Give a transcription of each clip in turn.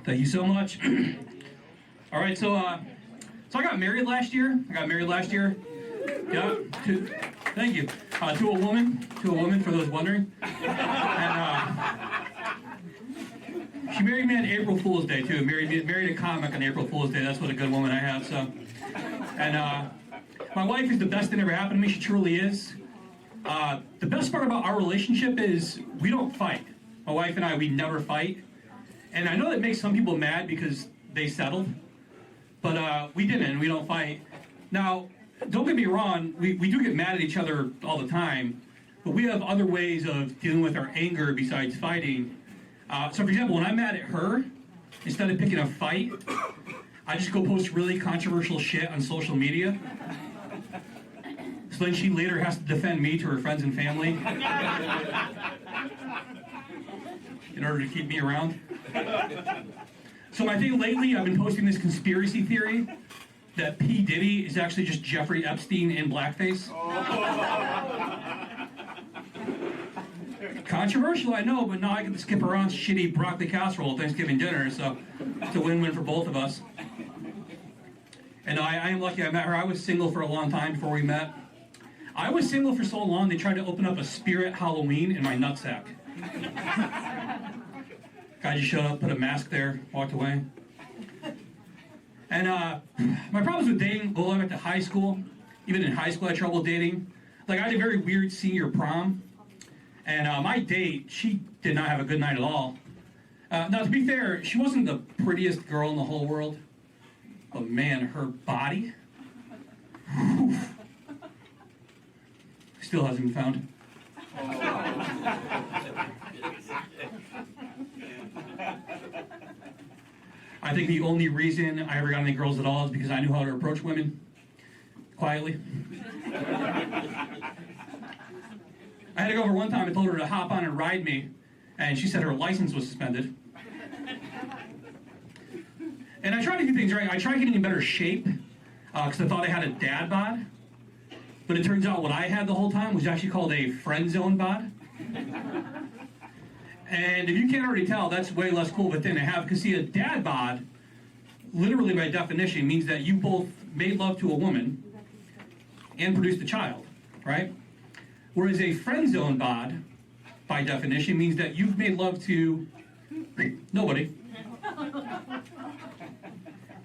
Thank you so much. All right, so I got married last year. Yeah. Thank you. To a woman, for those wondering. And she married me on April Fool's Day too. Married a comic on April Fool's Day. That's what a good woman I have. So, and my wife is the best thing ever happened to me. She truly is. The best part about our relationship is we don't fight. My wife and I, we never fight. And I know that makes some people mad because they settled, but we didn't, and we don't fight. Now, don't get me wrong, we do get mad at each other all the time, but we have other ways of dealing with our anger besides fighting. So for example, when I'm mad at her, instead of picking a fight, I just go post really controversial shit on social media. So then she later has to defend me to her friends and family in order to keep me around. So my thing lately, I've been posting this conspiracy theory that P. Diddy is actually just Jeffrey Epstein in blackface. Controversial, I know, but now I get to skip around shitty broccoli casserole at Thanksgiving dinner, so it's a win-win for both of us. And I am lucky I met her. I was single for a long time before we met. I was single for so long, they tried to open up a Spirit Halloween in my nutsack. Guy just showed up, put a mask there, walked away. And my problems with dating go all the way back to high school. Even in high school, I had trouble dating. Like, I had a very weird senior prom. And my date, she did not have a good night at all. Now, to be fair, she wasn't the prettiest girl in the whole world. But man, her body, whew, still hasn't been found. I think the only reason I ever got any girls at all is because I knew how to approach women quietly. I had to go over one time. I told her to hop on and ride me, and she said her license was suspended. And I tried to do things right. I tried getting in better shape because I thought I had a dad bod. But it turns out what I had the whole time was actually called a friend zone bod. And if you can't already tell, that's way less cool of a thing to have. Because see, a dad bod, literally by definition, means that you both made love to a woman and produced a child, right? Whereas a friend zone bod, by definition, means that you've made love to nobody.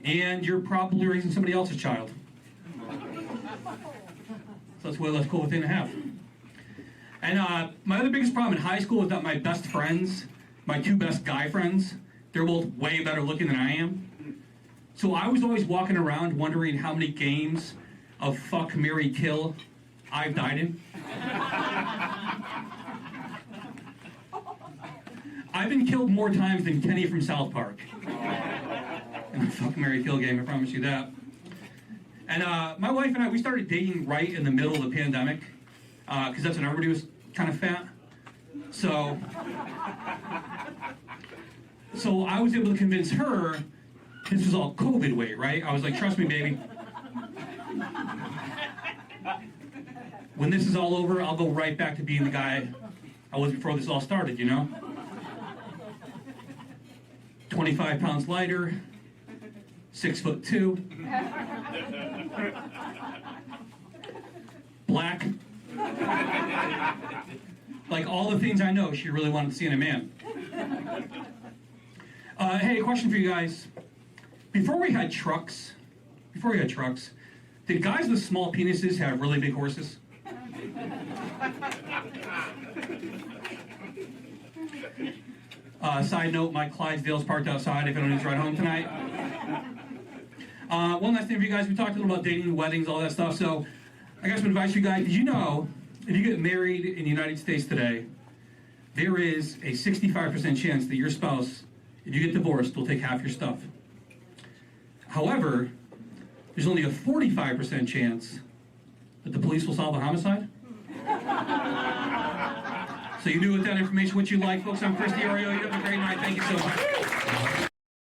And you're probably raising somebody else's child. So that's way less cool of a thing to have. And my other biggest problem in high school was that my best friends, my two best guy friends, they're both way better looking than I am. So I was always walking around wondering how many games of fuck, marry, kill I've died in. I've been killed more times than Kenny from South Park. In the fuck, marry, kill game, I promise you that. And my wife and I, we started dating right in the middle of the pandemic, because that's when everybody was kind of fat. So I was able to convince her this was all COVID weight, right? I was like, trust me, baby. When this is all over, I'll go right back to being the guy I was before this all started, you know? 25 pounds lighter, 6'2", black. Like all the things I know she really wanted to see in a man. Hey, question for you guys. Before we had trucks, did guys with small penises have really big horses? Side note, my Clydesdale's parked outside if anyone needs to ride home tonight. One last thing for you guys. We talked a little about dating, weddings, all that stuff. So I got some advice for you guys. Did you know if you get married in the United States today, there is a 65% chance that your spouse, if you get divorced, will take half your stuff. However, there's only a 45% chance that the police will solve a homicide. So you do with that information what you like, folks. I'm Chris Diorio. You have a great night. Thank you so much.